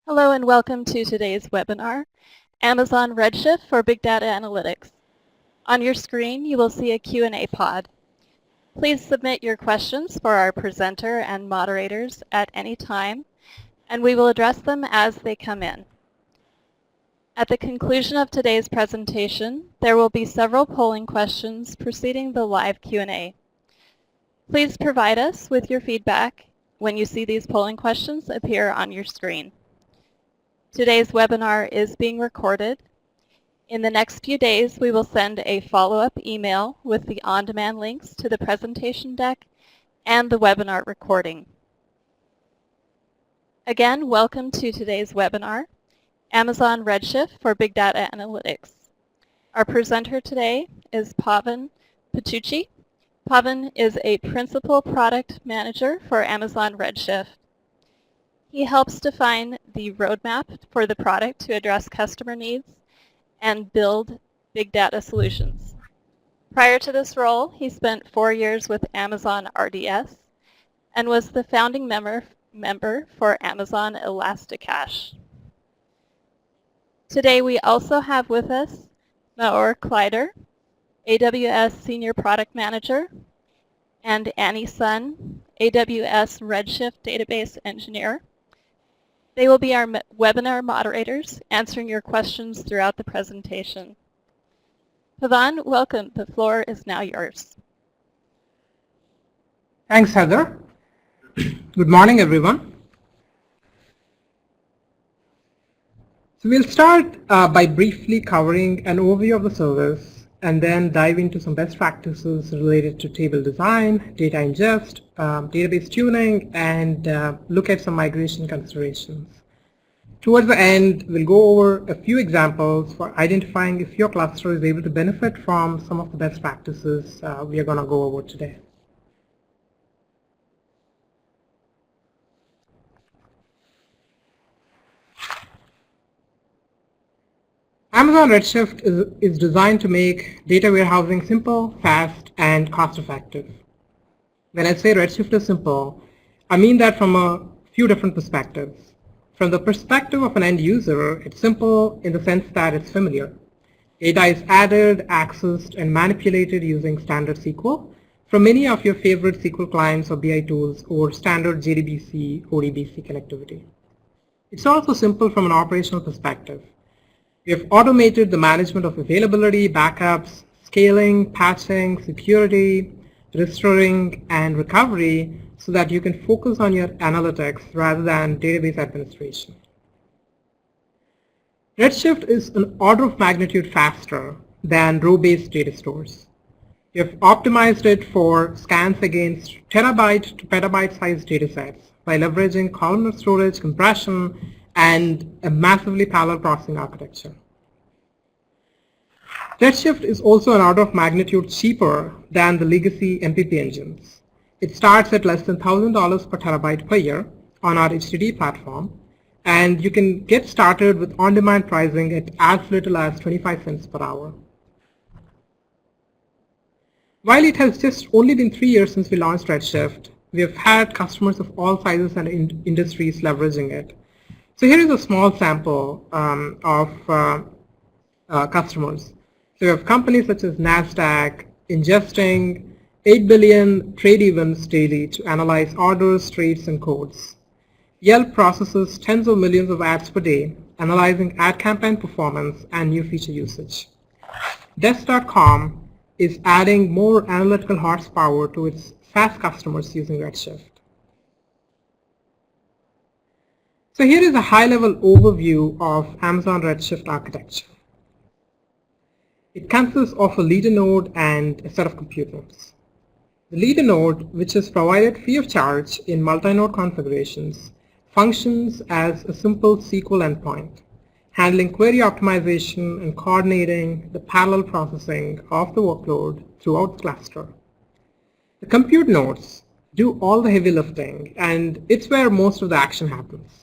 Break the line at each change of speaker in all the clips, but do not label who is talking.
Hello and welcome to today's webinar, Amazon Redshift for Big Data Analytics. On your screen, you will see a Q&A pod. Please submit your questions for our presenter and moderators at any time, and we will address them as they come in. At the conclusion of today's presentation, there will be several polling questions preceding the live Q&A. Please provide us with your feedback when you see these polling questions appear on your screen. Today's webinar is being recorded. In the next few days, we will send a follow-up email with the on-demand links to the presentation deck and the webinar recording. Again, welcome to today's webinar, Amazon Redshift for Big Data Analytics. Our presenter today is Pavan Patucci. Pavan is a Principal Product Manager for Amazon Redshift. He helps define the roadmap for the product to address customer needs and build big data solutions. Prior to this role, he spent 4 years with Amazon RDS and was the founding member for Amazon Elasticache. Today we also have with us Maor Kleider, AWS Senior Product Manager, and Annie Sun, AWS Redshift Database Engineer. They will be our webinar moderators, answering your questions throughout the presentation. Pavan, welcome. The floor is now yours.
Thanks, Heather. Good morning, everyone. So we'll start by briefly covering an overview of the service and then dive into some best practices related to table design, data ingest, database tuning, and look at some migration considerations. Towards the end, we'll go over a few examples for identifying if your cluster is able to benefit from some of the best practices we are going to go over today. Amazon Redshift is designed to make data warehousing simple, fast, and cost-effective. When I say Redshift is simple, I mean that from a few different perspectives. From the perspective of an end user, it's simple in the sense that it's familiar. Data is added, accessed, and manipulated using standard SQL from many of your favorite SQL clients or BI tools or standard JDBC, ODBC connectivity. It's also simple from an operational perspective. We have automated the management of availability, backups, scaling, patching, security, restoring, and recovery so that you can focus on your analytics rather than database administration. Redshift is an order of magnitude faster than row-based data stores. We have optimized it for scans against terabyte to petabyte sized datasets by leveraging columnar storage, compression, and a massively parallel processing architecture. Redshift is also an order of magnitude cheaper than the legacy MPP engines. It starts at less than $1,000 per terabyte per year on our HDD platform, and you can get started with on-demand pricing at as little as 25 cents per hour. While it has just only been 3 years since we launched Redshift, we have had customers of all sizes and industries leveraging it. So here is a small sample of customers. So we have companies such as NASDAQ ingesting 8 billion trade events daily to analyze orders, trades, and codes. Yelp processes tens of millions of ads per day, analyzing ad campaign performance and new feature usage. Desk.com is adding more analytical horsepower to its SaaS customers using Redshift. So here is a high-level overview of Amazon Redshift architecture. It consists of a leader node and a set of compute nodes. The leader node, which is provided free of charge in multi-node configurations, functions as a simple SQL endpoint, handling query optimization and coordinating the parallel processing of the workload throughout the cluster. The compute nodes do all the heavy lifting, and it's where most of the action happens.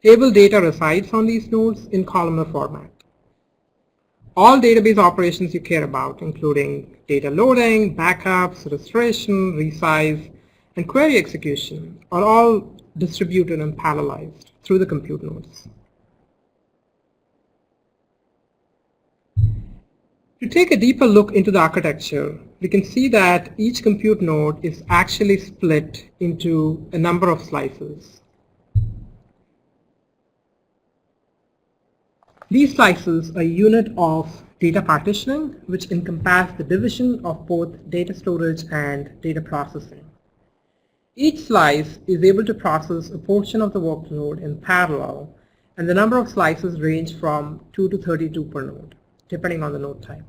Table data resides on these nodes in columnar format. All database operations you care about, including data loading, backups, restoration, resize, and query execution, are all distributed and parallelized through the compute nodes. To take a deeper look into the architecture, we can see that each compute node is actually split into a number of slices. These slices are a unit of data partitioning, which encompass the division of both data storage and data processing. Each slice is able to process a portion of the workload in parallel, and the number of slices range from 2 to 32 per node, depending on the node type.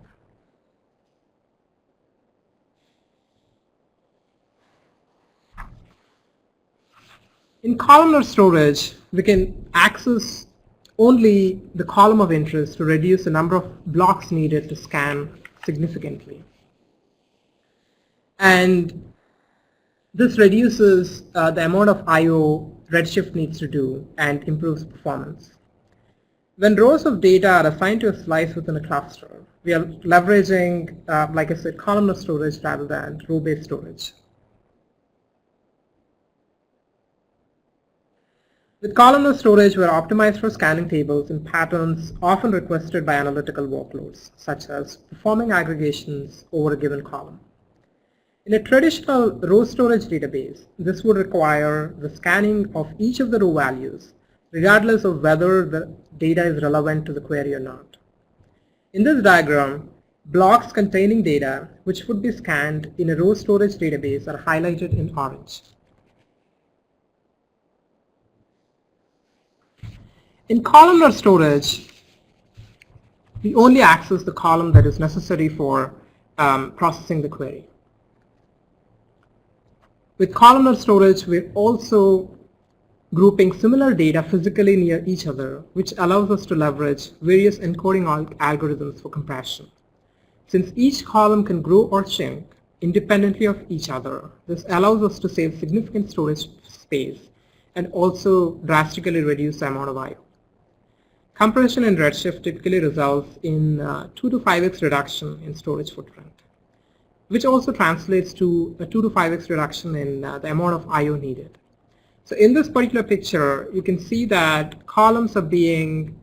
In columnar storage, we can access only the column of interest to reduce the number of blocks needed to scan significantly. And this reduces the amount of I/O Redshift needs to do and improves performance. When rows of data are assigned to a slice within a cluster, we are leveraging, like I said, columnar storage rather than row-based storage. With columnar storage, we are optimized for scanning tables and patterns often requested by analytical workloads, such as performing aggregations over a given column. In a traditional row storage database, this would require the scanning of each of the row values, regardless of whether the data is relevant to the query or not. In this diagram, blocks containing data which would be scanned in a row storage database are highlighted in orange. In columnar storage, we only access the column that is necessary for processing the query. With columnar storage, we're also grouping similar data physically near each other, which allows us to leverage various encoding algorithms for compression. Since each column can grow or shrink independently of each other, this allows us to save significant storage space and also drastically reduce the amount of I/O. Compression in Redshift typically results in 2 to 5x reduction in storage footprint, which also translates to a 2 to 5x reduction in the amount of I/O needed. So in this particular picture, you can see that columns are being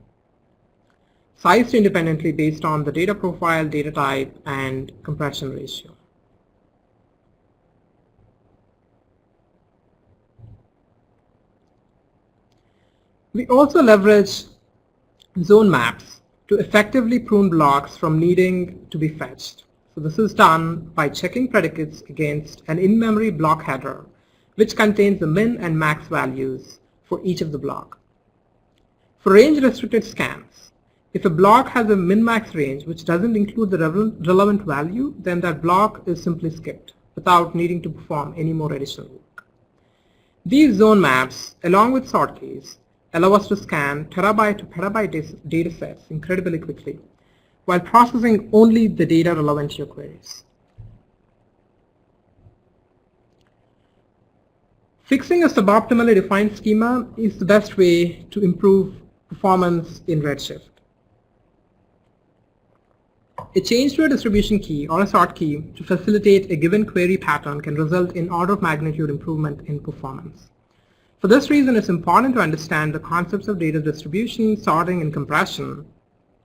sized independently based on the data profile, data type, and compression ratio. We also leverage zone maps to effectively prune blocks from needing to be fetched. So this is done by checking predicates against an in-memory block header, which contains the min and max values for each of the block. For range-restricted scans, if a block has a min-max range which doesn't include the relevant value, then that block is simply skipped without needing to perform any more additional work. These zone maps, along with sort keys, allow us to scan terabyte to petabyte data sets incredibly quickly, while processing only the data relevant to your queries. Fixing a suboptimally defined schema is the best way to improve performance in Redshift. A change to a distribution key or a sort key to facilitate a given query pattern can result in order of magnitude improvement in performance. For this reason, it's important to understand the concepts of data distribution, sorting, and compression,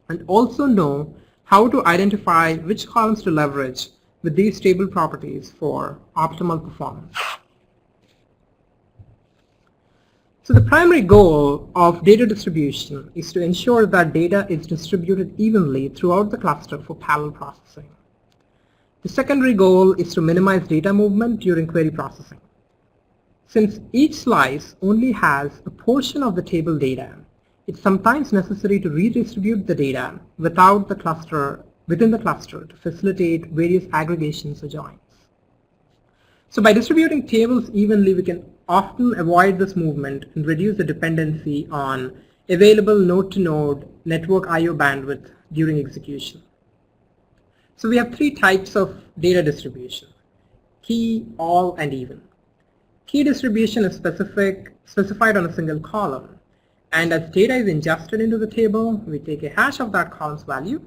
and also know how to identify which columns to leverage with these stable properties for optimal performance. So the primary goal of data distribution is to ensure that data is distributed evenly throughout the cluster for parallel processing. The secondary goal is to minimize data movement during query processing. Since each slice only has a portion of the table data, it's sometimes necessary to redistribute the data within the cluster to facilitate various aggregations or joins. So by distributing tables evenly, we can often avoid this movement and reduce the dependency on available node-to-node network I/O bandwidth during execution. So we have three types of data distribution: key, all, and even. Key distribution is specified on a single column, and as data is ingested into the table, we take a hash of that column's value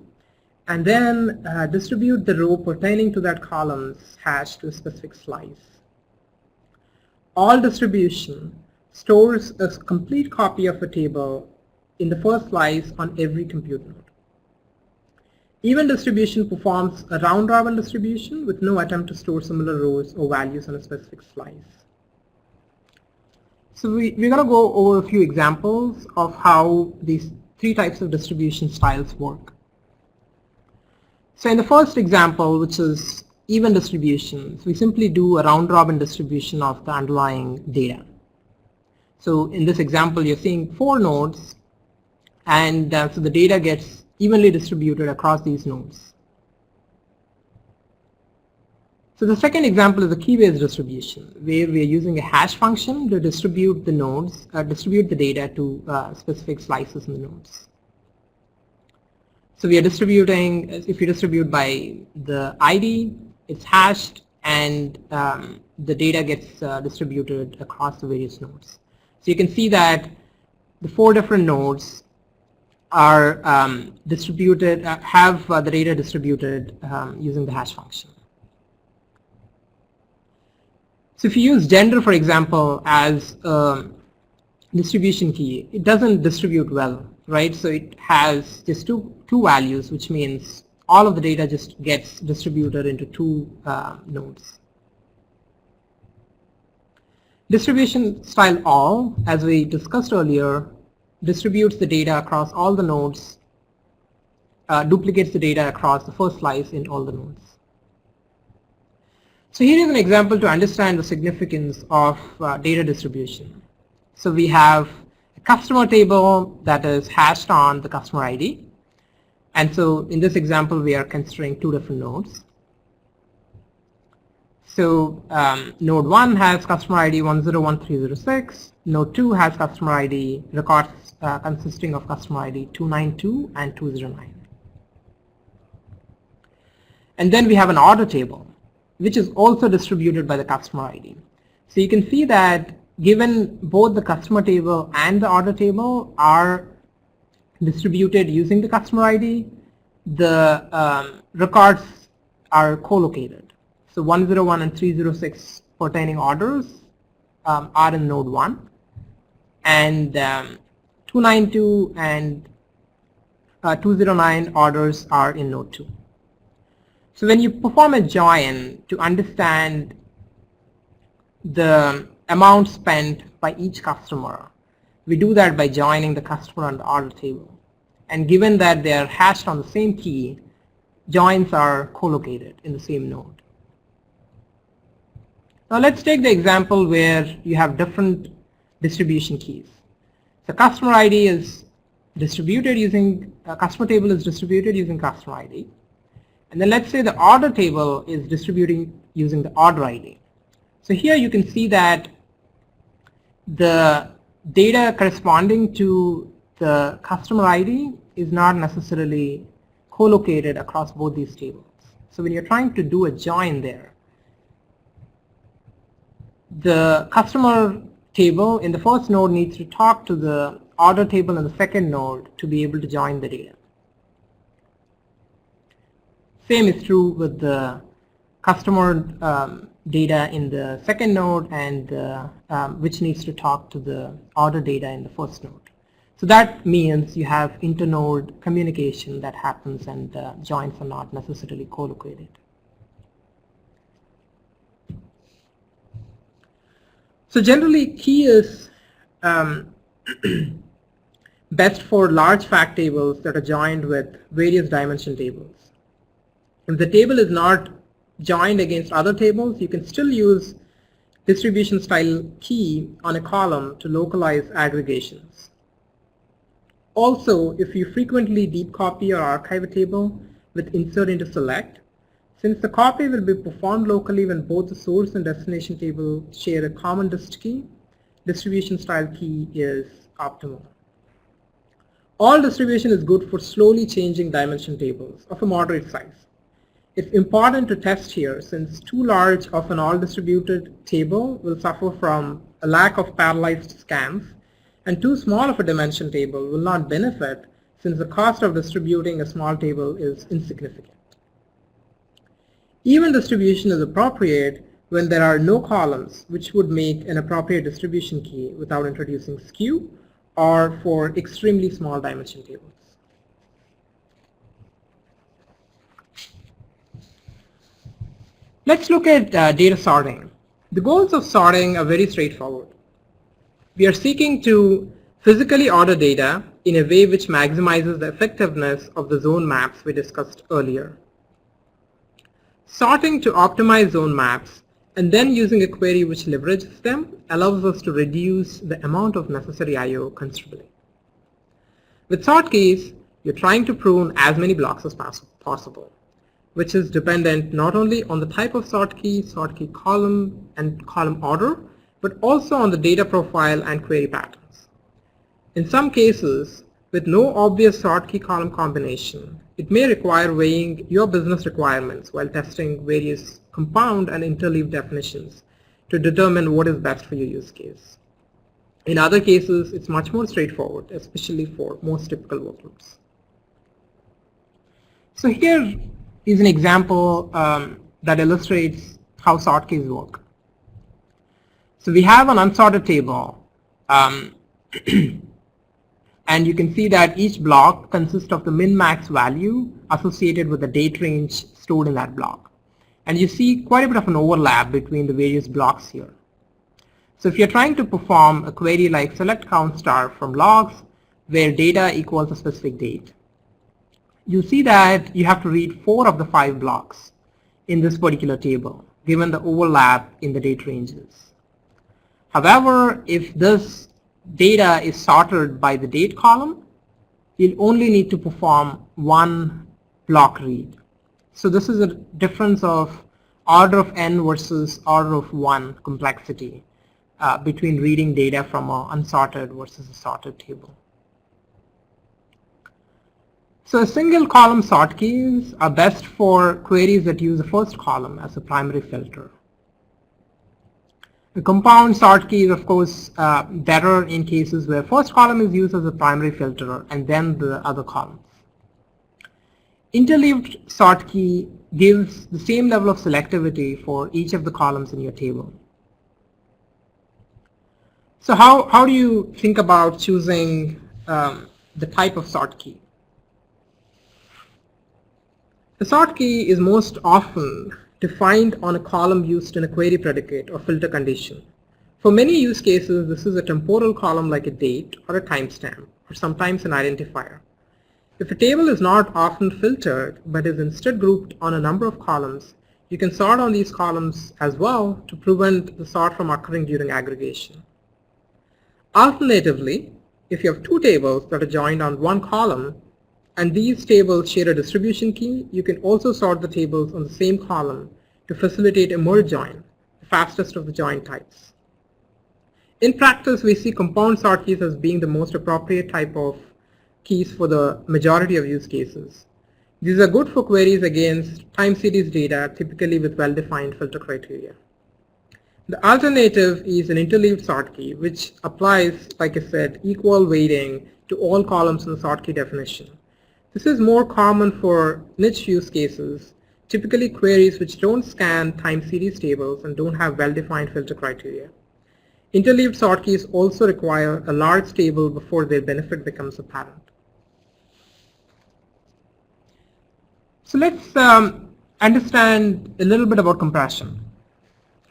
and then distribute the row pertaining to that column's hash to a specific slice. All distribution stores a complete copy of a table in the first slice on every compute node. Event distribution performs a round-robin distribution with no attempt to store similar rows or values on a specific slice. So we're going to go over a few examples of how these three types of distribution styles work. So in the first example, which is event distributions, we simply do a round-robin distribution of the underlying data. So in this example, you're seeing 4 nodes, and so the data gets evenly distributed across these nodes. So the second example is a key-based distribution, where we are using a hash function to distribute the nodes, distribute the data to specific slices in the nodes. So we are distributing, if you distribute by the ID, it's hashed, and the data gets distributed across the various nodes. So you can see that the 4 different nodes are distributed, have the data distributed using the hash function. So if you use gender, for example, as a distribution key, it doesn't distribute well, right? So it has just two values, which means all of the data just gets distributed into 2 nodes. Distribution style all, as we discussed earlier, distributes the data across all the nodes, duplicates the data across the first slice in all the nodes. So here is an example to understand the significance of data distribution. So we have a customer table that is hashed on the customer ID. And so in this example, we are considering 2 different nodes. So node 1 has customer ID 101306. Node 2 has customer ID records consisting of customer ID 292 and 209. And then we have an order table, which is also distributed by the customer ID. So you can see that given both the customer table and the order table are distributed using the customer ID, the records are co-located. So 101 and 306 pertaining orders are in node 1, and 292 and 209 orders are in node 2. So when you perform a join to understand the amount spent by each customer, we do that by joining the customer and the order table. And given that they are hashed on the same key, joins are co-located in the same node. Now let's take the example where you have different distribution keys. The customer ID is distributed using, customer table is distributed using customer ID. And then let's say the order table is distributing using the order ID. So here you can see that the data corresponding to the customer ID is not necessarily co-located across both these tables. So when you're trying to do a join there, the customer table in the first node needs to talk to the order table in the second node to be able to join the data. Same is true with the customer data in the second node, and which needs to talk to the order data in the first node. So that means you have internode communication that happens, and joins are not necessarily co-located. So generally, key is best for large fact tables that are joined with various dimension tables. If the table is not joined against other tables, you can still use distribution style key on a column to localize aggregations. Also, if you frequently deep copy or archive a table with insert into select, since the copy will be performed locally when both the source and destination table share a common dist key, distribution style key is optimal. All distribution is good for slowly changing dimension tables of a moderate size. It's important to test here, since too large of an all distributed table will suffer from a lack of parallelized scans, and too small of a dimension table will not benefit, since the cost of distributing a small table is insignificant. Even distribution is appropriate when there are no columns, which would make an appropriate distribution key without introducing skew, or for extremely small dimension tables. Let's look at data sorting. The goals of sorting are very straightforward. We are seeking to physically order data in a way which maximizes the effectiveness of the zone maps we discussed earlier. Sorting to optimize zone maps and then using a query which leverages them allows us to reduce the amount of necessary I/O considerably. With sort keys, you're trying to prune as many blocks as possible, which is dependent not only on the type of sort key column, and column order, but also on the data profile and query patterns. In some cases, with no obvious sort key column combination, it may require weighing your business requirements while testing various compound and interleaved definitions to determine what is best for your use case. In other cases, it's much more straightforward, especially for most typical workloads. So here is an example that illustrates how sort keys work. So we have an unsorted table, and you can see that each block consists of the min-max value associated with the date range stored in that block. And you see quite a bit of an overlap between the various blocks here. So if you're trying to perform a query like select count star from logs where data equals a specific date, you see that you have to read 4 of the 5 blocks in this particular table, given the overlap in the date ranges. However, if this data is sorted by the date column, you'll only need to perform 1 block read. So this is a difference of order of n versus order of 1 complexity between reading data from an unsorted versus a sorted table. So a single column sort keys are best for queries that use the first column as a primary filter. The compound sort key is of course better in cases where first column is used as a primary filter and then the other columns. Interleaved sort key gives the same level of selectivity for each of the columns in your table. So how do you think about choosing the type of sort key? The sort key is most often defined on a column used in a query predicate or filter condition. For many use cases, this is a temporal column like a date or a timestamp, or sometimes an identifier. If a table is not often filtered, but is instead grouped on a number of columns, you can sort on these columns as well to prevent the sort from occurring during aggregation. Alternatively, if you have 2 tables that are joined on 1 column, and these tables share a distribution key, you can also sort the tables on the same column to facilitate a merge join, the fastest of the join types. In practice, we see compound sort keys as being the most appropriate type of keys for the majority of use cases. These are good for queries against time series data, typically with well-defined filter criteria. The alternative is an interleaved sort key, which applies, like I said, equal weighting to all columns in the sort key definition. This is more common for niche use cases, typically queries which don't scan time series tables and don't have well-defined filter criteria. Interleaved sort keys also require a large table before their benefit becomes apparent. So let's understand a little bit about compression.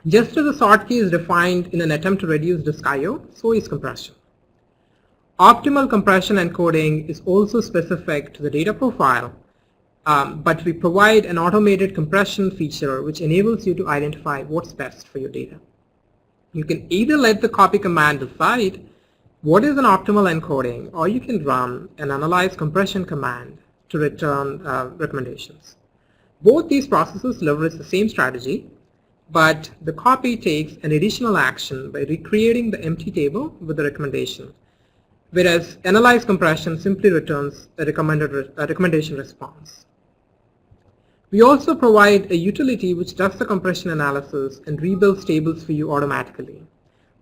Just as the sort key is defined in an attempt to reduce disk I/O, so is compression. Optimal compression encoding is also specific to the data profile, but we provide an automated compression feature which enables you to identify what's best for your data. You can either let the copy command decide what is an optimal encoding, or you can run an analyze compression command to return recommendations. Both these processes leverage the same strategy, but the copy takes an additional action by recreating the empty table with the recommendation, whereas analyze compression simply returns a recommendation response. We also provide a utility which does the compression analysis and rebuilds tables for you automatically.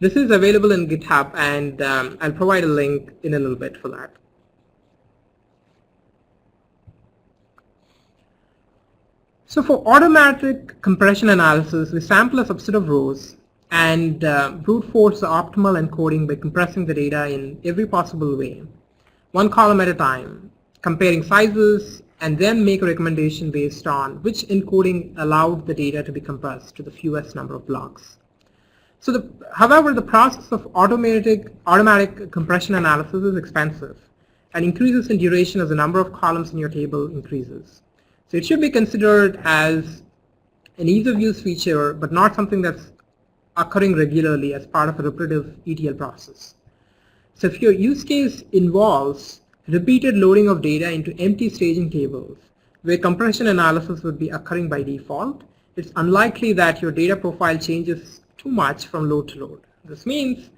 This is available in GitHub, and I'll provide a link in a little bit for that. So for automatic compression analysis, we sample a subset of rows and brute force the optimal encoding by compressing the data in every possible way, one column at a time, comparing sizes, and then make a recommendation based on which encoding allowed the data to be compressed to the fewest number of blocks. So however, the process of automatic compression analysis is expensive and increases in duration as the number of columns in your table increases. So it should be considered as an ease of use feature, but not something that's occurring regularly as part of a repetitive ETL process. So if your use case involves repeated loading of data into empty staging tables, where compression analysis would be occurring by default, it's unlikely that your data profile changes too much from load to load. This means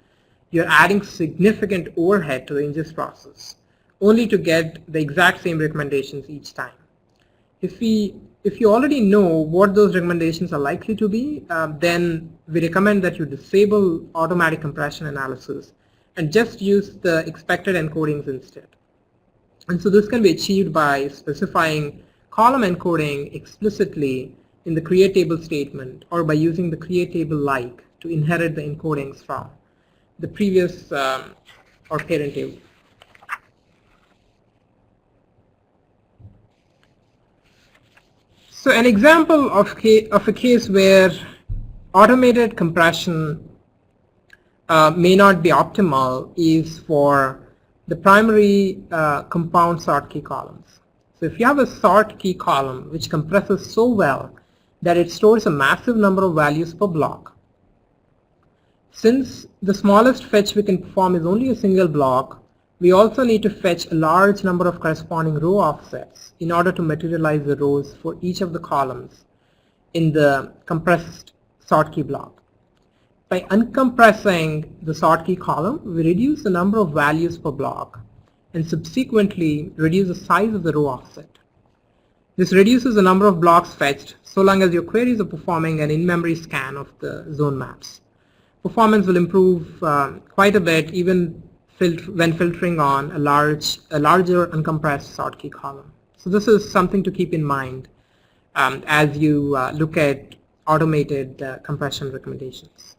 you're adding significant overhead to the ingest process, only to get the exact same recommendations each time. If you already know what those recommendations are likely to be, then we recommend that you disable automatic compression analysis and just use the expected encodings instead. And so this can be achieved by specifying column encoding explicitly in the create table statement, or by using the create table like to inherit the encodings from the previous or parent table. So an example of a case where automated compression may not be optimal is for the primary compound sort key columns. So if you have a sort key column which compresses so well that it stores a massive number of values per block, since the smallest fetch we can perform is only a single block, we also need to fetch a large number of corresponding row offsets in order to materialize the rows for each of the columns in the compressed sort key block. By uncompressing the sort key column, we reduce the number of values per block and subsequently reduce the size of the row offset. This reduces the number of blocks fetched so long as your queries are performing an in-memory scan of the zone maps. Performance will improve quite a bit even when filtering on a larger uncompressed sort key column. So this is something to keep in mind as you look at automated compression recommendations.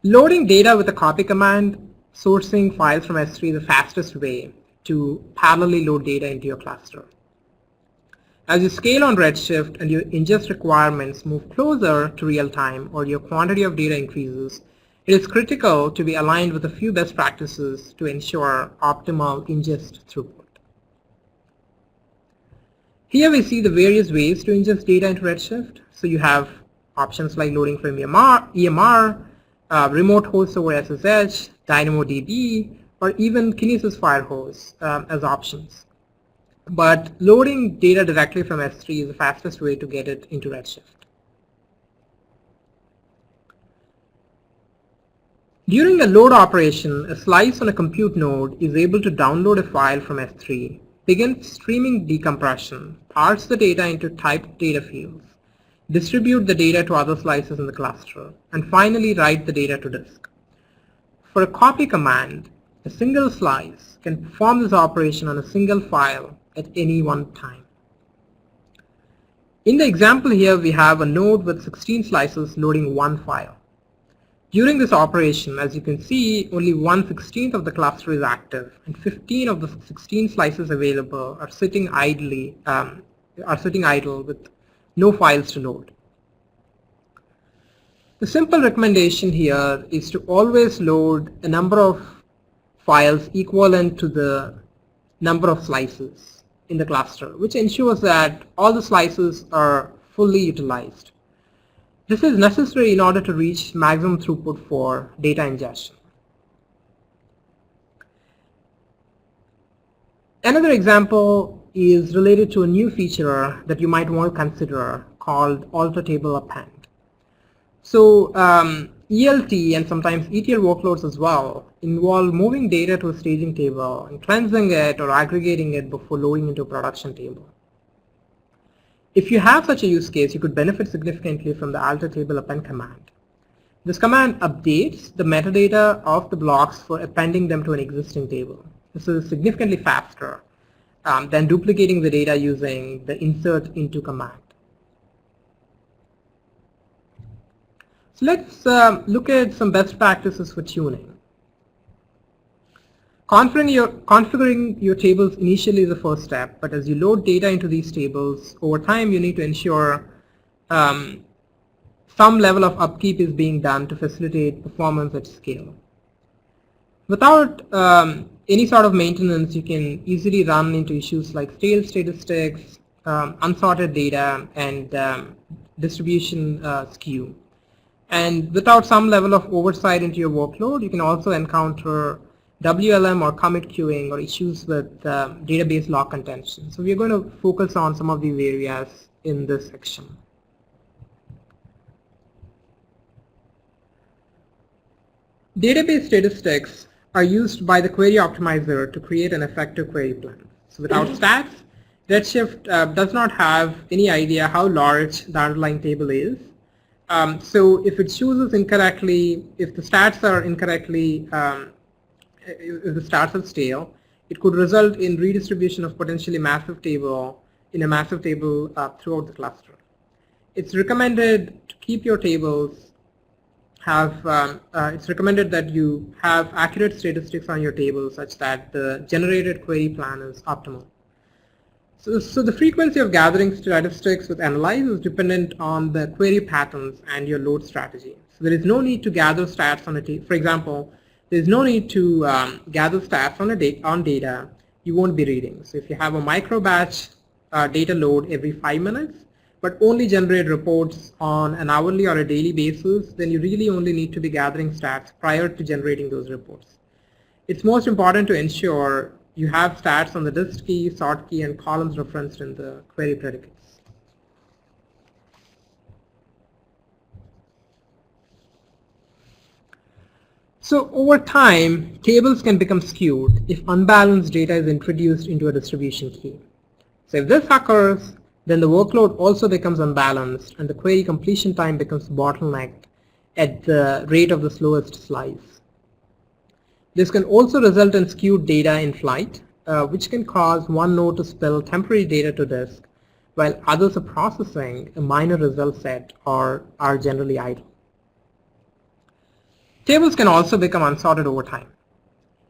Loading data with a copy command, sourcing files from S3 is the fastest way to parallelly load data into your cluster. As you scale on Redshift and your ingest requirements move closer to real time, or your quantity of data increases, it is critical to be aligned with a few best practices to ensure optimal ingest throughput. Here we see the various ways to ingest data into Redshift. So you have options like loading from EMR, remote host over SSH, DynamoDB, or even Kinesis Firehose as options. But loading data directly from S3 is the fastest way to get it into Redshift. During a load operation, a slice on a compute node is able to download a file from S3, begin streaming decompression, parse the data into typed data fields, distribute the data to other slices in the cluster, and finally write the data to disk. For a copy command, a single slice can perform this operation on a single file at any one time. In the example here, we have a node with 16 slices loading one file. During this operation, as you can see, only 1/16 of the cluster is active, and 15 of the 16 slices available are sitting idle with no files to load. The simple recommendation here is to always load a number of files equivalent to the number of slices in the cluster, which ensures that all the slices are fully utilized. This is necessary in order to reach maximum throughput for data ingestion. Another example is related to a new feature that you might want to consider called alter table append. So ELT and sometimes ETL workloads as well involve moving data to a staging table and cleansing it or aggregating it before loading into a production table. If you have such a use case, you could benefit significantly from the alter table append command. This command updates the metadata of the blocks for appending them to an existing table. This is significantly faster than duplicating the data using the insert into command. So let's look at some best practices for tuning. Configuring your tables initially is the first step, but as you load data into these tables, over time you need to ensure some level of upkeep is being done to facilitate performance at scale. Without any sort of maintenance, you can easily run into issues like stale statistics, unsorted data, and distribution skew. And without some level of oversight into your workload, you can also encounter WLM or commit queuing or issues with database lock contention. So we're going to focus on some of these areas in this section. Database statistics are used by the query optimizer to create an effective query plan. So without stats, Redshift does not have any idea how large the underlying table is. So if it chooses incorrectly, if the stats are incorrectly, if the stats are stale, it could result in redistribution of potentially massive table in a massive table throughout the cluster. It's recommended to keep your tables it's recommended that you have accurate statistics on your table such that the generated query plan is optimal. So the frequency of gathering statistics with analyze is dependent on the query patterns and your load strategy. So there is no need to gather stats on a table. For example, there is no need to gather stats on data you won't be reading. So if you have a micro batch data load every 5 minutes, but only generate reports on an hourly or a daily basis, then you really only need to be gathering stats prior to generating those reports. It's most important to ensure you have stats on the dist key, sort key, and columns referenced in the query predicates. So over time, tables can become skewed if unbalanced data is introduced into a distribution key. So if this occurs, then the workload also becomes unbalanced and the query completion time becomes bottlenecked at the rate of the slowest slice. This can also result in skewed data in flight, which can cause one node to spill temporary data to disk, while others are processing a minor result set or are generally idle. Tables can also become unsorted over time.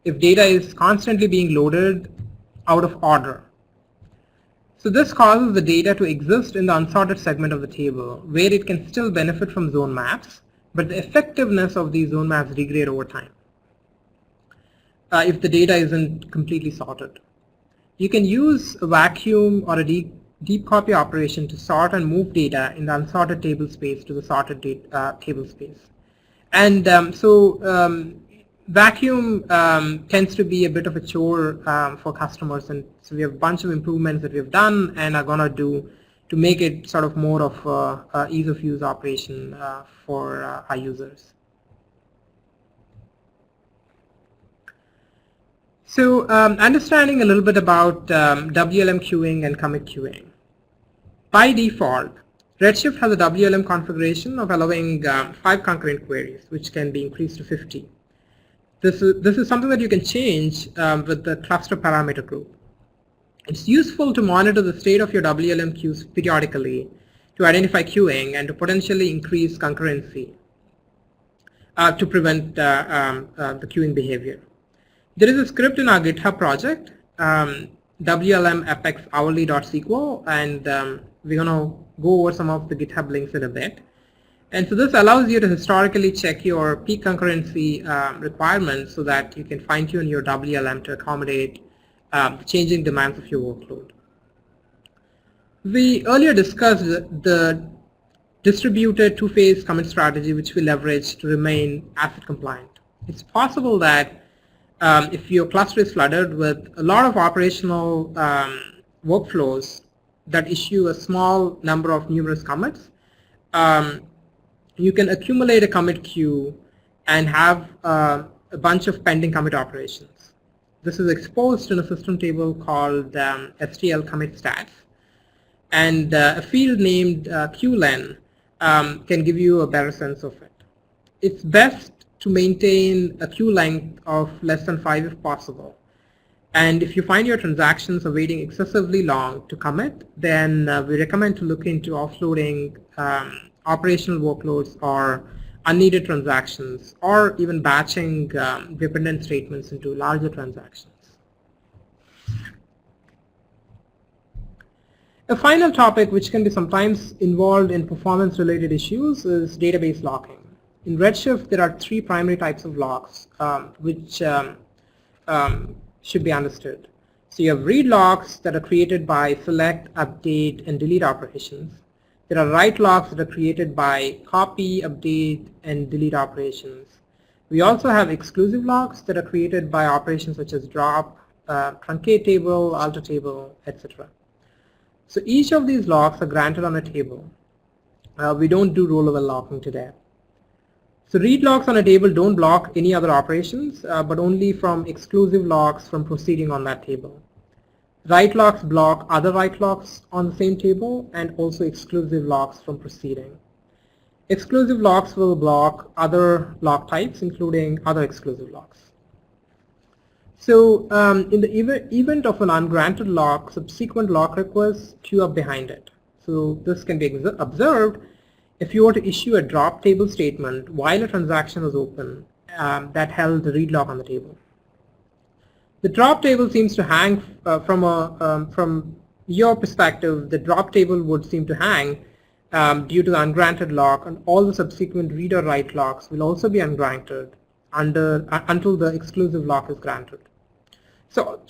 If data is constantly being loaded out of order, so this causes the data to exist in the unsorted segment of the table where it can still benefit from zone maps, but the effectiveness of these zone maps degrade over time if the data isn't completely sorted. You can use a vacuum or a deep copy operation to sort and move data in the unsorted table space to the sorted table space. And vacuum tends to be a bit of a chore for customers, and so we have a bunch of improvements that we've done and are going to do to make it sort of more of a ease of use operation for our users. So understanding a little bit about WLM queuing and commit queuing. By default, Redshift has a WLM configuration of allowing 5 concurrent queries, which can be increased to 50. This is something that you can change with the cluster parameter group. It's useful to monitor the state of your WLM queues periodically to identify queuing and to potentially increase concurrency to prevent the queuing behavior. There is a script in our GitHub project, WLM apex hourly.sql, and we're going to go over some of the GitHub links in a bit. And so this allows you to historically check your peak concurrency requirements so that you can fine-tune your WLM to accommodate the changing demands of your workload. We earlier discussed the distributed two-phase commit strategy, which we leverage to remain ACID compliant. It's possible that if your cluster is flooded with a lot of operational workflows that issue a small number of numerous commits, you can accumulate a commit queue and have a bunch of pending commit operations. This is exposed in a system table called STL commit stats, and a field named qlen can give you a better sense of it. It's best to maintain a queue length of less than 5 if possible, And if you find your transactions are waiting excessively long to commit, then we recommend to look into offloading operational workloads or unneeded transactions, or even batching dependent statements into larger transactions. A final topic which can be sometimes involved in performance-related issues is database locking. In Redshift, there are three primary types of locks which should be understood. So you have read locks that are created by select, update, and delete operations. There are write locks that are created by copy, update, and delete operations. We also have exclusive locks that are created by operations such as drop, truncate table, alter table, etc. So each of these locks are granted on a table. We don't do row-level locking today. So read locks on a table don't block any other operations, but only from exclusive locks from proceeding on that table. Write locks block other write locks on the same table, and also exclusive locks from proceeding. Exclusive locks will block other lock types, including other exclusive locks. So in the event of an ungranted lock, subsequent lock requests queue up behind it. So this can be observed if you were to issue a drop table statement while a transaction was open that held the read lock on the table. The drop table seems to hang from your perspective. The drop table would seem to hang due to the ungranted lock, and all the subsequent read or write locks will also be ungranted until the exclusive lock is granted. So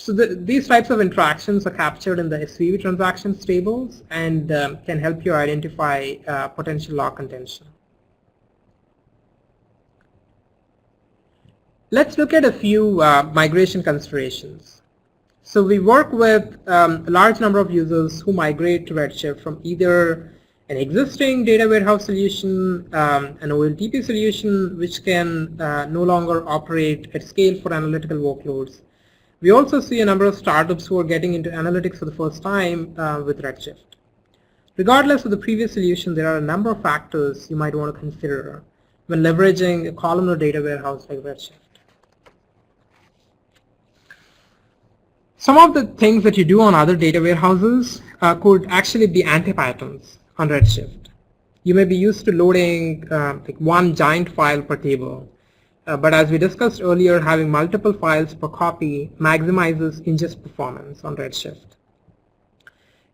these types of interactions are captured in the SVB transactions tables and can help you identify potential lock contention. Let's look at a few migration considerations. So we work with a large number of users who migrate to Redshift from either an existing data warehouse solution, an OLTP solution, which can no longer operate at scale for analytical workloads. We also see a number of startups who are getting into analytics for the first time with Redshift. Regardless of the previous solution, there are a number of factors you might want to consider when leveraging a columnar data warehouse like Redshift. Some of the things that you do on other data warehouses could actually be anti-patterns on Redshift. You may be used to loading like one giant file per table. But as we discussed earlier, having multiple files per copy maximizes ingest performance on Redshift.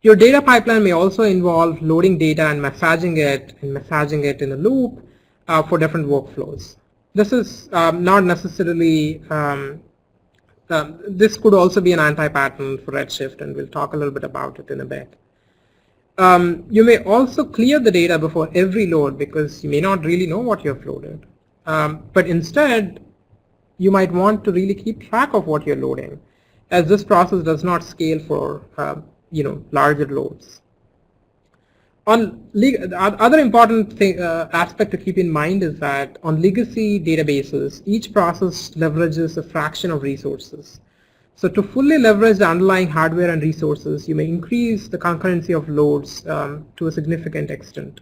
Your data pipeline may also involve loading data and massaging it in a loop for different workflows. This is not necessarily, this could also be an anti-pattern for Redshift, and we'll talk a little bit about it in a bit. You may also clear the data before every load because you may not really know what you have loaded. But instead, you might want to really keep track of what you're loading, as this process does not scale for larger loads. Other important aspect to keep in mind is that on legacy databases, each process leverages a fraction of resources. So to fully leverage the underlying hardware and resources, you may increase the concurrency of loads to a significant extent.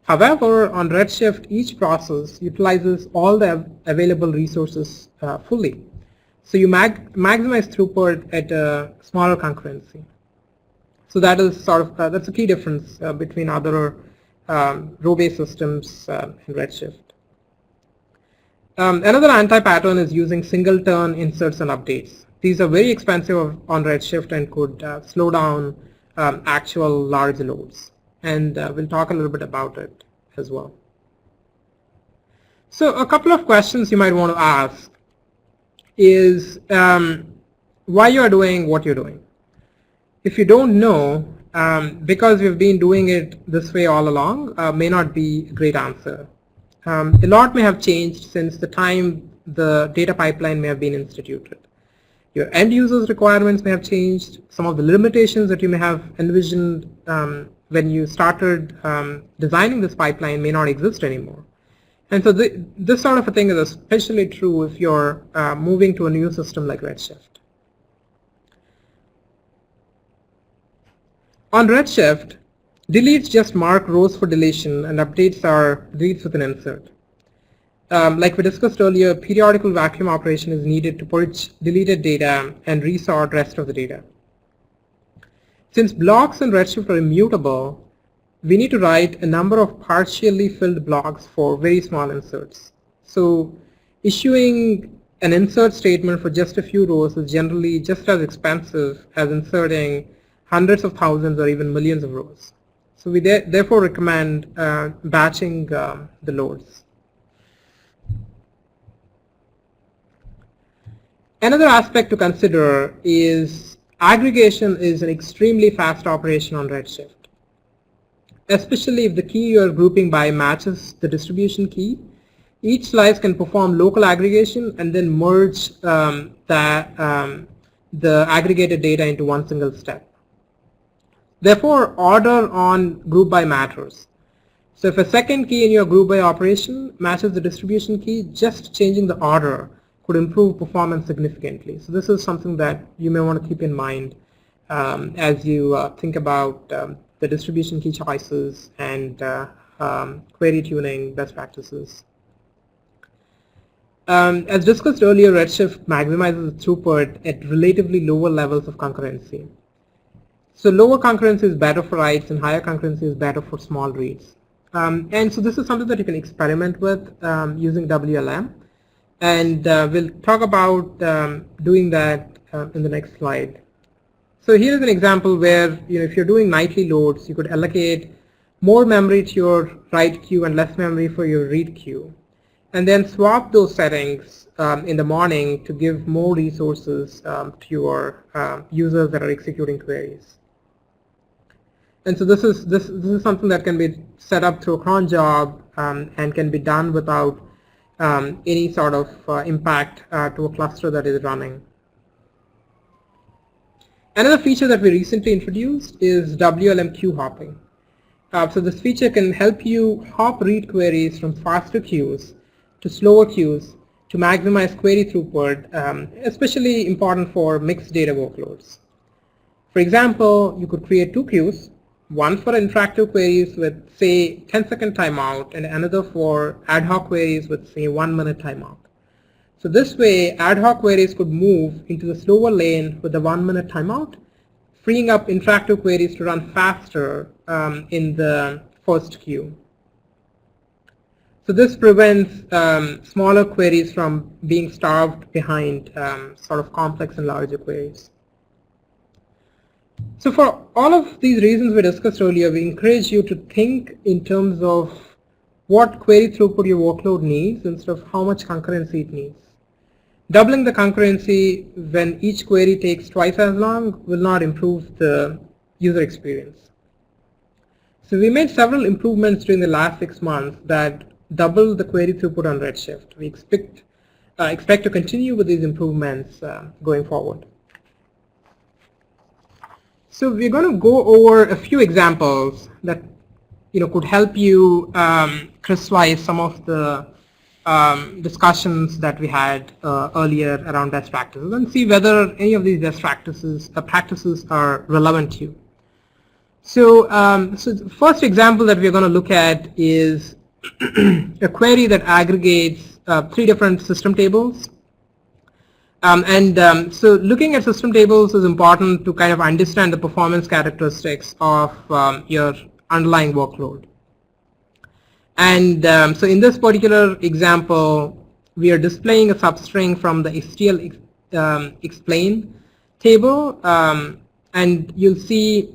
However, on Redshift, each process utilizes all the available resources fully. So you maximize throughput at a smaller concurrency. So that is that's a key difference between other row-based systems in Redshift. Another anti-pattern is using single-turn inserts and updates. These are very expensive on Redshift and could slow down actual large loads. And we'll talk a little bit about it as well. So a couple of questions you might want to ask is why you are doing what you're doing. If you don't know, because we've been doing it this way all along, may not be a great answer. A lot may have changed since the time the data pipeline may have been instituted. Your end users' requirements may have changed. Some of the limitations that you may have envisioned when you started designing this pipeline may not exist anymore. And so this sort of a thing is especially true if you're moving to a new system like Redshift. On Redshift, deletes just mark rows for deletion and updates are deletes with an insert. like we discussed earlier, periodical vacuum operation is needed to purge deleted data and resort rest of the data. Since blocks in Redshift are immutable, we need to write a number of partially filled blocks for very small inserts. So issuing an insert statement for just a few rows is generally just as expensive as inserting hundreds of thousands or even millions of rows. So we therefore recommend batching the loads. Another aspect to consider is aggregation is an extremely fast operation on Redshift. Especially if the key you are grouping by matches the distribution key, each slice can perform local aggregation and then merge the aggregated data into one single step. Therefore, order on group by matters. So if a second key in your group by operation matches the distribution key, just changing the order could improve performance significantly. So this is something that you may want to keep in mind as you think about the distribution key choices and query tuning best practices. As discussed earlier, Redshift maximizes the throughput at relatively lower levels of concurrency. So lower concurrency is better for writes and higher concurrency is better for small reads. And so this is something that you can experiment with using WLM. And we'll talk about doing that in the next slide. So here is an example where, if you're doing nightly loads, you could allocate more memory to your write queue and less memory for your read queue, and then swap those settings in the morning to give more resources to your users that are executing queries. And so this is something that can be set up through a cron job and can be done without any sort of impact to a cluster that is running. Another feature that we recently introduced is WLM queue hopping. So this feature can help you hop read queries from faster queues to slower queues to maximize query throughput, especially important for mixed data workloads. For example, you could create two queues, one for interactive queries with, say, 10-second timeout, and another for ad hoc queries with, say, 1-minute timeout. So this way, ad hoc queries could move into the slower lane with the 1-minute timeout, freeing up interactive queries to run faster in the first queue. So this prevents smaller queries from being starved behind sort of complex and larger queries. So for all of these reasons we discussed earlier, we encourage you to think in terms of what query throughput your workload needs instead of how much concurrency it needs. Doubling the concurrency when each query takes twice as long will not improve the user experience. So we made several improvements during the last 6 months that double the query throughput on Redshift. We expect to continue with these improvements going forward. So we're going to go over a few examples that could help you crystallize some of the discussions that we had earlier around best practices and see whether any of these best practices are relevant to you. So, so the first example that we're going to look at is a query that aggregates 3 different system tables. So looking at system tables is important to kind of understand the performance characteristics of your underlying workload. And so in this particular example, we are displaying a substring from the STL explain table, and you'll see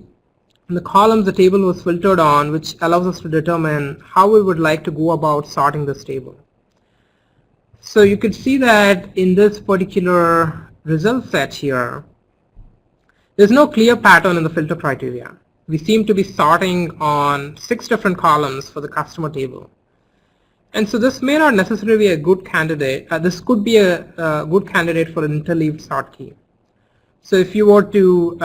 in the columns the table was filtered on, which allows us to determine how we would like to go about sorting this table. So you could see that in this particular result set here, there's no clear pattern in the filter criteria. We seem to be sorting on 6 different columns for the customer table. And so this may not necessarily be a good candidate. This could be a good candidate for an interleaved sort key. So if you were to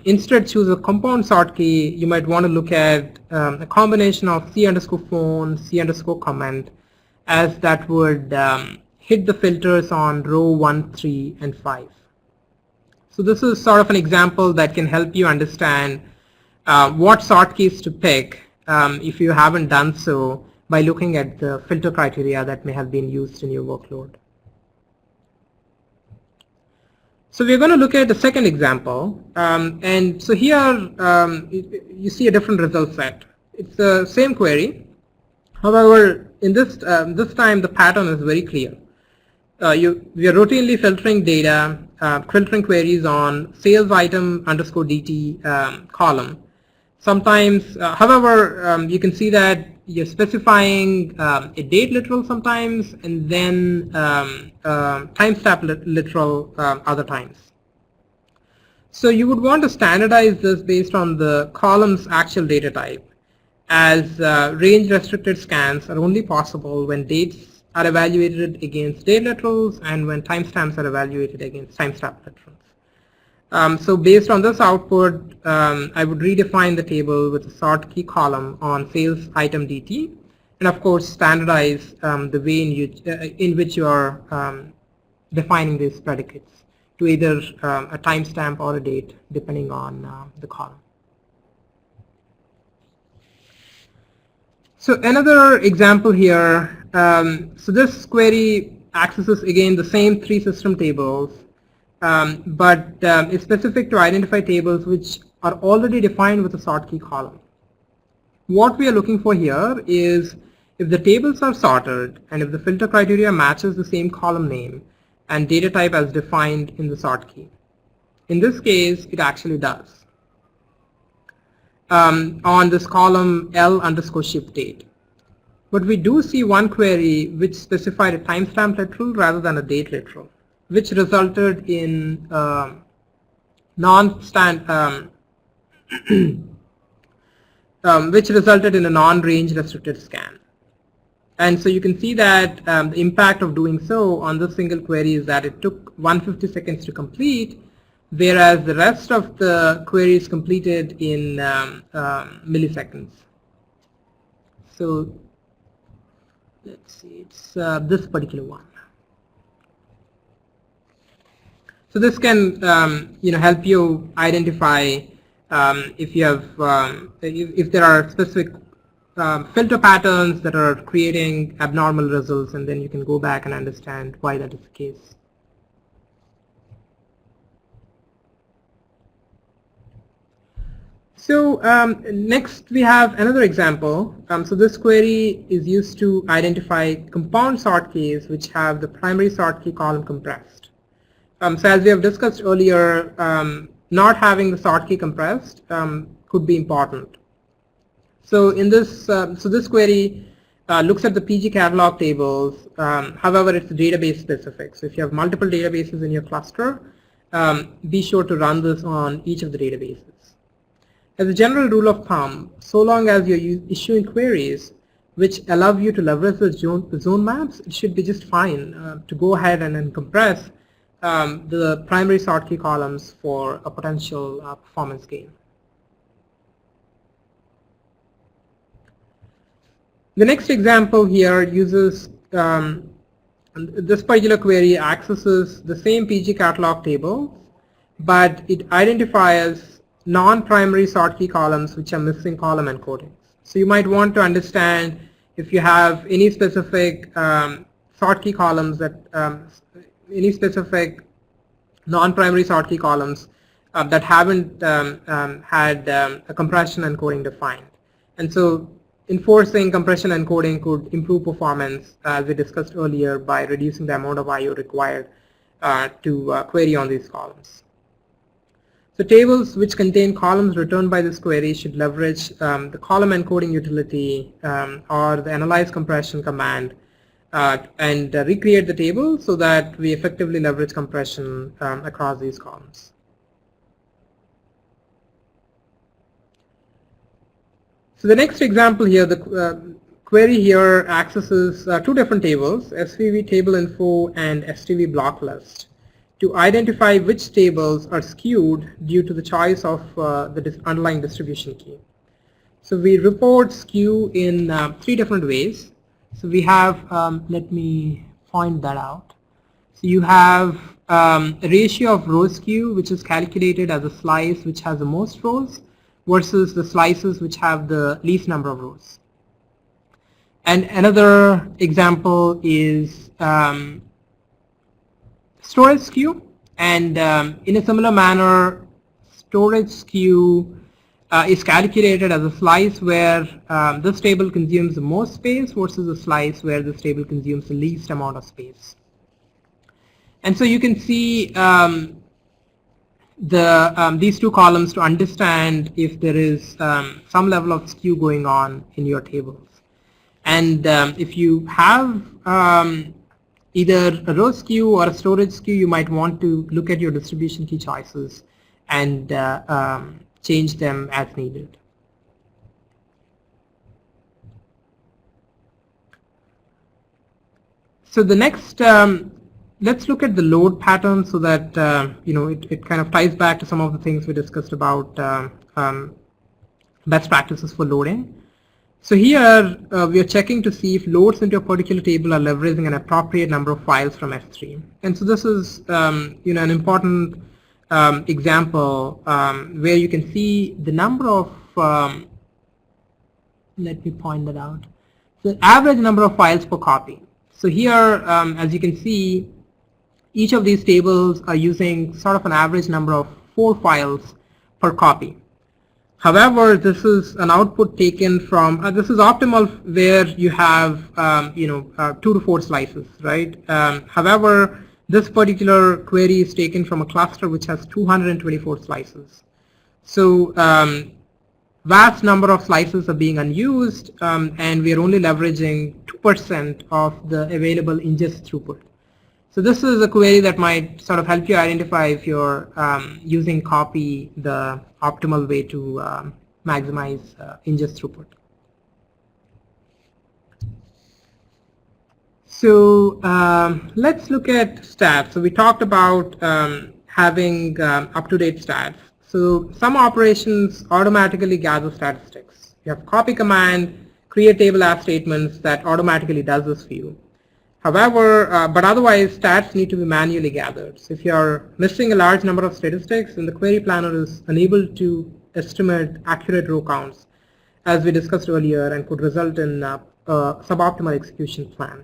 instead choose a compound sort key, you might want to look at a combination of C_phone, C_comment, as that would hit the filters on row 1, 3, and 5. So this is sort of an example that can help you understand what sort keys to pick if you haven't done so by looking at the filter criteria that may have been used in your workload. So we're going to look at the second example, and so here you see a different result set. It's the same query. However, in this time the pattern is very clear. We are routinely filtering data, filtering queries on sales item underscore DT column. Sometimes, however, you can see that you're specifying a date literal sometimes, and then timestamp literal other times. So you would want to standardize this based on the column's actual data type, as range restricted scans are only possible when dates are evaluated against date literals and when timestamps are evaluated against timestamp literals. So based on this output, I would redefine the table with a sort key column on sales item DT, and of course standardize the way in which you are defining these predicates to either a timestamp or a date depending on the column. So another example here, so this query accesses again the same three system tables, but is specific to identify tables which are already defined with a sort key column. What we are looking for here is if the tables are sorted and if the filter criteria matches the same column name and data type as defined in the sort key. In this case, it actually does. On this column L underscore ship date. But we do see one query which specified a timestamp literal rather than a date literal, which resulted in which resulted in a non-range restricted scan. And so you can see that the impact of doing so on this single query is that it took 150 seconds to complete, whereas the rest of the query is completed in milliseconds. So let's see, it's this particular one. So this can help you identify if you have if there are specific filter patterns that are creating abnormal results, and then you can go back and understand why that is the case. So next we have another example. So this query is used to identify compound sort keys which have the primary sort key column compressed. So as we have discussed earlier, not having the sort key compressed could be important. So in this, this query looks at the PG catalog tables. However, it's database specific. So if you have multiple databases in your cluster, be sure to run this on each of the databases. As a general rule of thumb, so long as you're issuing queries which allow you to leverage the zone maps, it should be just fine to go ahead and then compress the primary sort key columns for a potential performance gain. The next example here uses this particular query accesses the same PG catalog table, but it identifies non-primary sort key columns which are missing column encodings. So you might want to understand if you have any specific sort key columns that any specific non-primary sort key columns that haven't had a compression encoding defined. And so enforcing compression encoding could improve performance, as we discussed earlier, by reducing the amount of I/O required to query on these columns. So tables which contain columns returned by this query should leverage the column encoding utility or the analyze compression command and recreate the table so that we effectively leverage compression across these columns. So the next example here, the query here accesses two different tables, SVV table info and STV block list, to identify which tables are skewed due to the choice of the underlying distribution key. So we report skew in three different ways. So we have, let me point that out. So you have a ratio of row skew, which is calculated as a slice which has the most rows versus the slices which have the least number of rows. And another example is storage queue. And in a similar manner, storage queue is calculated as a slice where this table consumes the most space versus a slice where this table consumes the least amount of space. And so you can see these two columns to understand if there is some level of skew going on in your tables. And if you have either a row skew or a storage skew, you might want to look at your distribution key choices and change them as needed. So the next, let's look at the load pattern so that it kind of ties back to some of the things we discussed about best practices for loading. So here we are checking to see if loads into a particular table are leveraging an appropriate number of files from S3. And so this is an important example where you can see the number of, let me point that out, the average number of files per copy. So here, as you can see, each of these tables are using sort of an average number of 4 files per copy. However, this is an output taken from, this is optimal where you have 2 to 4 slices, right? However, this particular query is taken from a cluster which has 224 slices. So vast number of slices are being unused, and we are only leveraging 2% of the available ingest throughput. So this is a query that might sort of help you identify if you're using copy the optimal way to maximize ingest throughput. So let's look at stats. So we talked about having up-to-date stats. So some operations automatically gather statistics. You have copy command, create table as statements that automatically does this for you. However, but otherwise stats need to be manually gathered. So if you are missing a large number of statistics, then the query planner is unable to estimate accurate row counts, as we discussed earlier, and could result in a suboptimal execution plan.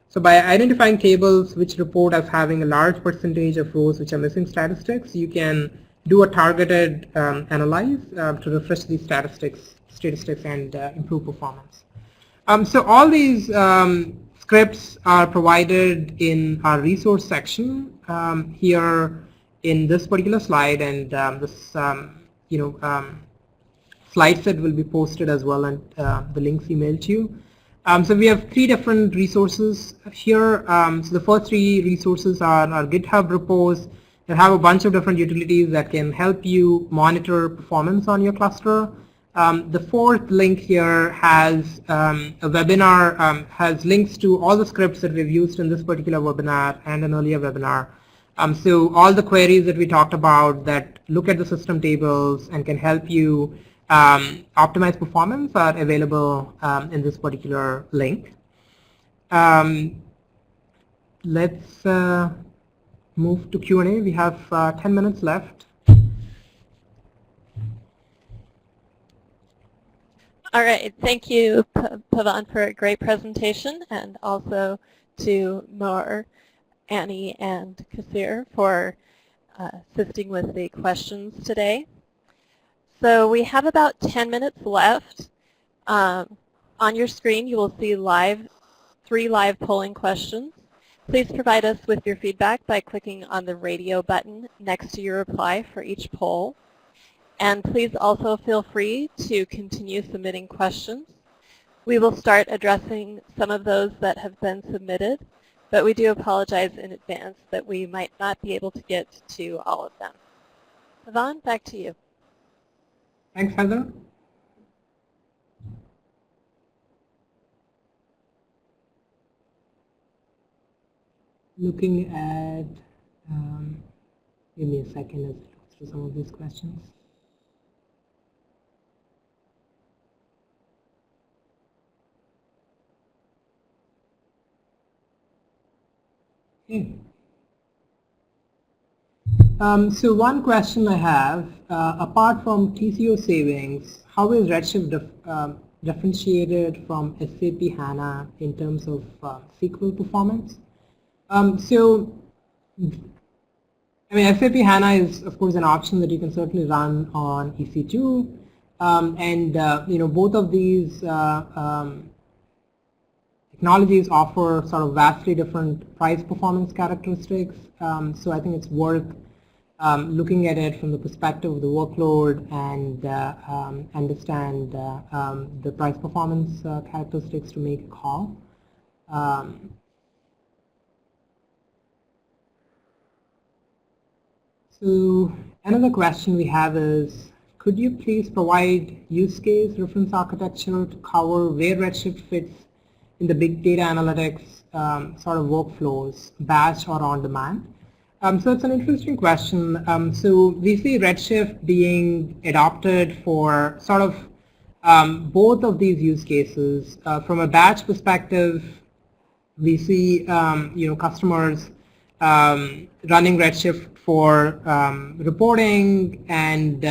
So by identifying tables which report as having a large percentage of rows which are missing statistics, you can do a targeted analyze to refresh these statistics and improve performance. So all these scripts are provided in our resource section here in this particular slide, and this slide set will be posted as well, and the links emailed to you. So we have 3 different resources here. So the first 3 resources are our GitHub repos that have a bunch of different utilities that can help you monitor performance on your cluster. The fourth link here has a webinar, has links to all the scripts that we've used in this particular webinar and an earlier webinar. So all the queries that we talked about that look at the system tables and can help you optimize performance are available in this particular link. Let's move to Q&A. We have 10 minutes left.
All right, thank you, Pavan, for a great presentation, and also to Moore, Annie, and Kasir for assisting with the questions today. So we have about 10 minutes left. On your screen, you will see 3 live polling questions. Please provide us with your feedback by clicking on the radio button next to your reply for each poll. And please also feel free to continue submitting questions. We will start addressing some of those that have been submitted, but we do apologize in advance that we might not be able to get to all of them. Pavan, back to you.
Thanks, Heather. Looking at, give me a second as I look through some of these questions. Okay. So one question I have, apart from TCO savings, how is Redshift differentiated from SAP HANA in terms of SQL performance. So, I mean, SAP HANA is, of course, an option that you can certainly run on EC2, and both of these technologies offer sort of vastly different price performance characteristics. So I think it's worth looking at it from the perspective of the workload and understand the price performance characteristics to make a call. So another question we have is, could you please provide use case reference architecture to cover where Redshift fits in the big data analytics sort of workflows, batch or on demand? So it's an interesting question. So we see Redshift being adopted for sort of both of these use cases. From a batch perspective, we see customers running Redshift for reporting and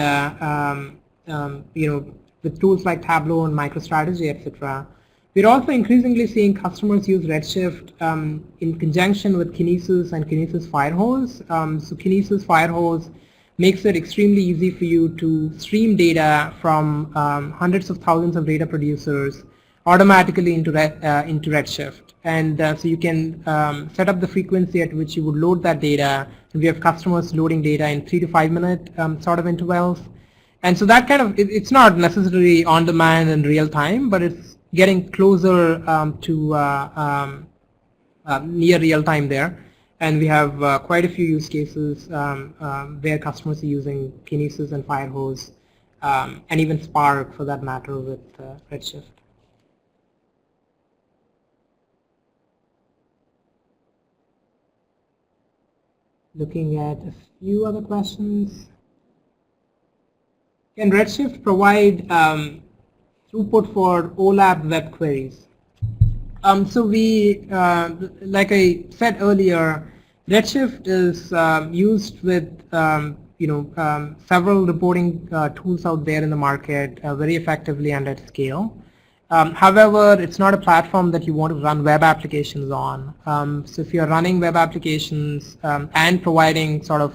with tools like Tableau and MicroStrategy, etc. We're also increasingly seeing customers use Redshift in conjunction with Kinesis and Kinesis Firehose. So Kinesis Firehose makes it extremely easy for you to stream data from hundreds of thousands of data producers automatically into Redshift. And so you can set up the frequency at which you would load that data. And we have customers loading data in 3 to 5 minute sort of intervals. And so that kind of, it's not necessarily on demand and real time, but it's getting closer to near real time there. And we have quite a few use cases where customers are using Kinesis and Firehose and even Spark for that matter with Redshift. Looking at a few other questions. Can Redshift provide throughput for OLAP web queries? So we, like I said earlier, Redshift is used with several reporting tools out there in the market very effectively and at scale. However, it's not a platform that you want to run web applications on. So if you're running web applications and providing sort of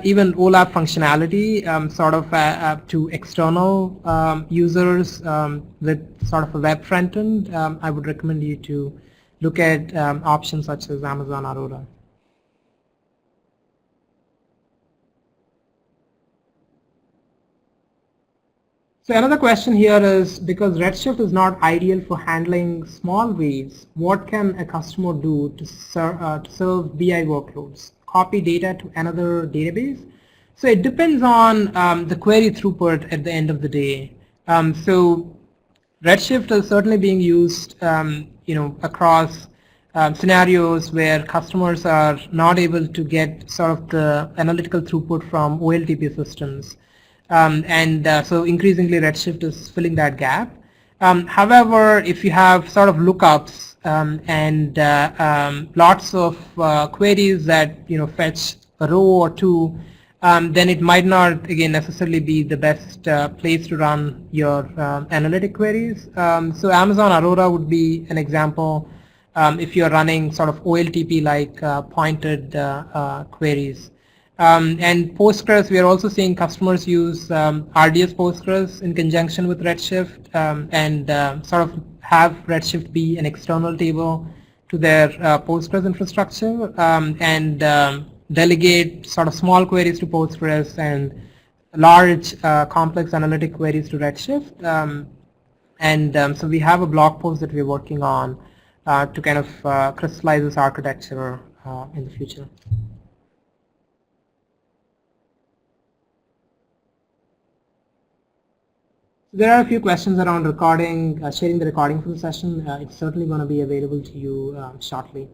even OLAP functionality sort of to external users with sort of a web front end, I would recommend you to look at options such as Amazon Aurora. So another question here is, because Redshift is not ideal for handling small reads, what can a customer do to serve BI workloads? Copy data to another database? So it depends on the query throughput at the end of the day. So Redshift is certainly being used across scenarios where customers are not able to get sort of the analytical throughput from OLTP systems. So increasingly Redshift is filling that gap. However, if you have sort of lookups and lots of queries that fetch a row or two, then it might not again necessarily be the best place to run your analytic queries. So Amazon Aurora would be an example if you're running sort of OLTP like pointed queries. And Postgres, we are also seeing customers use RDS Postgres in conjunction with Redshift and sort of have Redshift be an external table to their Postgres infrastructure and delegate sort of small queries to Postgres and large complex analytic queries to Redshift. So we have a blog post that we're working on to kind of crystallize this architecture in the future. There are a few questions around recording, sharing the recording for the session. It's certainly going to be available to you shortly.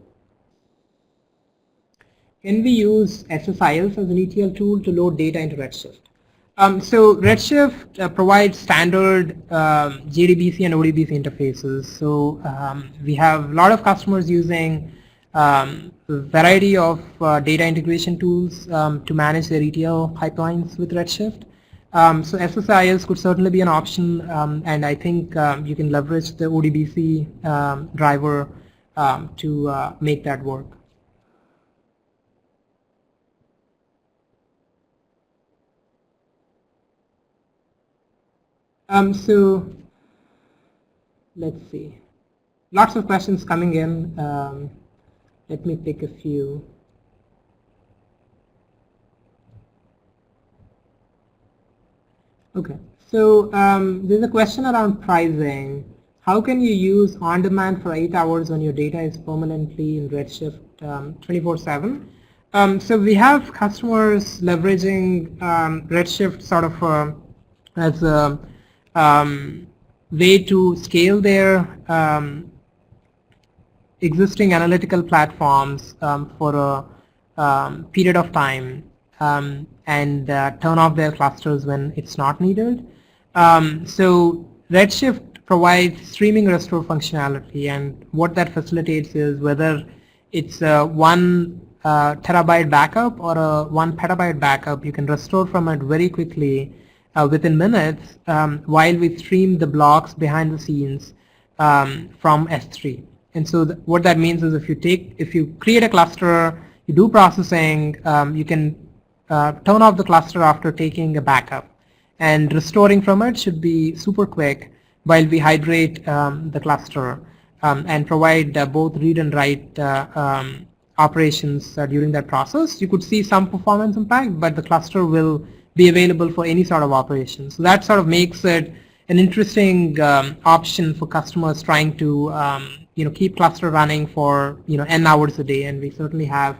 Can we use SSILs as an ETL tool to load data into Redshift? So Redshift provides standard JDBC and ODBC interfaces. So we have a lot of customers using a variety of data integration tools to manage their ETL pipelines with Redshift. So SSIS could certainly be an option, and I think you can leverage the ODBC driver to make that work. So let's see. Lots of questions coming in. Let me pick a few. Okay, so there's a question around pricing. How can you use on-demand for 8 hours when your data is permanently in Redshift 24/7? So we have customers leveraging Redshift sort of as a way to scale their existing analytical platforms for a period of time and turn off their clusters when it's not needed. So Redshift provides streaming restore functionality, and what that facilitates is whether it's a 1 terabyte backup or a 1 petabyte backup, you can restore from it very quickly within minutes while we stream the blocks behind the scenes from S3. And so what that means is if you create a cluster, you do processing, you can turn off the cluster after taking a backup. And restoring from it should be super quick while we hydrate the cluster and provide both read and write operations during that process. You could see some performance impact, but the cluster will be available for any sort of operation. So that sort of makes it an interesting option for customers trying to keep cluster running for n hours a day, and we certainly have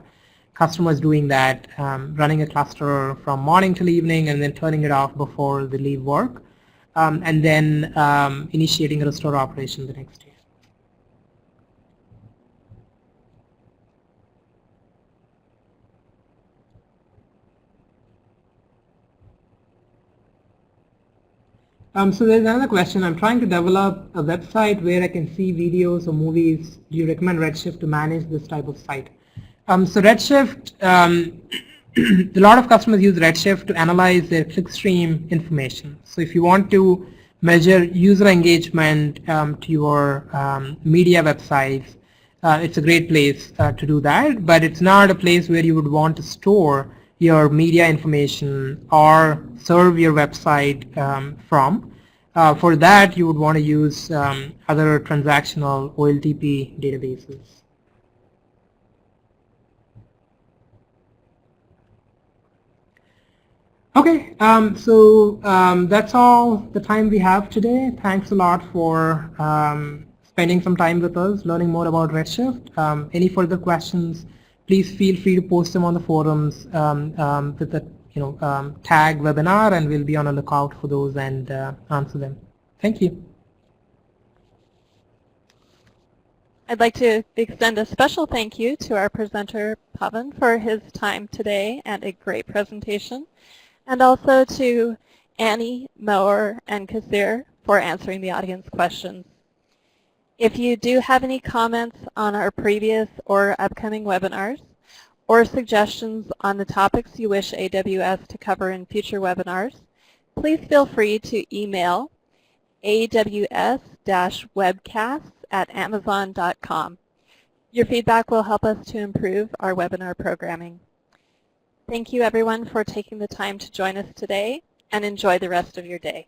customers doing that, running a cluster from morning till evening and then turning it off before they leave work, and then initiating a restore operation the next day. So there's another question. I'm trying to develop a website where I can see videos or movies. Do you recommend Redshift to manage this type of site? So Redshift, a lot of customers use Redshift to analyze their clickstream information. So if you want to measure user engagement to your media websites, it's a great place to do that, but it's not a place where you would want to store your media information or serve your website from. For that, you would want to use other transactional OLTP databases. Okay, so that's all the time we have today. Thanks a lot for spending some time with us, learning more about Redshift. Any further questions, please feel free to post them on the forums with the tag webinar, and we'll be on a lookout for those and answer them. Thank you.
I'd like to extend a special thank you to our presenter, Pavan, for his time today and a great presentation, and also to Annie, Moer, and Kasir for answering the audience questions. If you do have any comments on our previous or upcoming webinars, or suggestions on the topics you wish AWS to cover in future webinars, please feel free to email aws-webcasts@amazon.com. Your feedback will help us to improve our webinar programming. Thank you everyone for taking the time to join us today, and enjoy the rest of your day.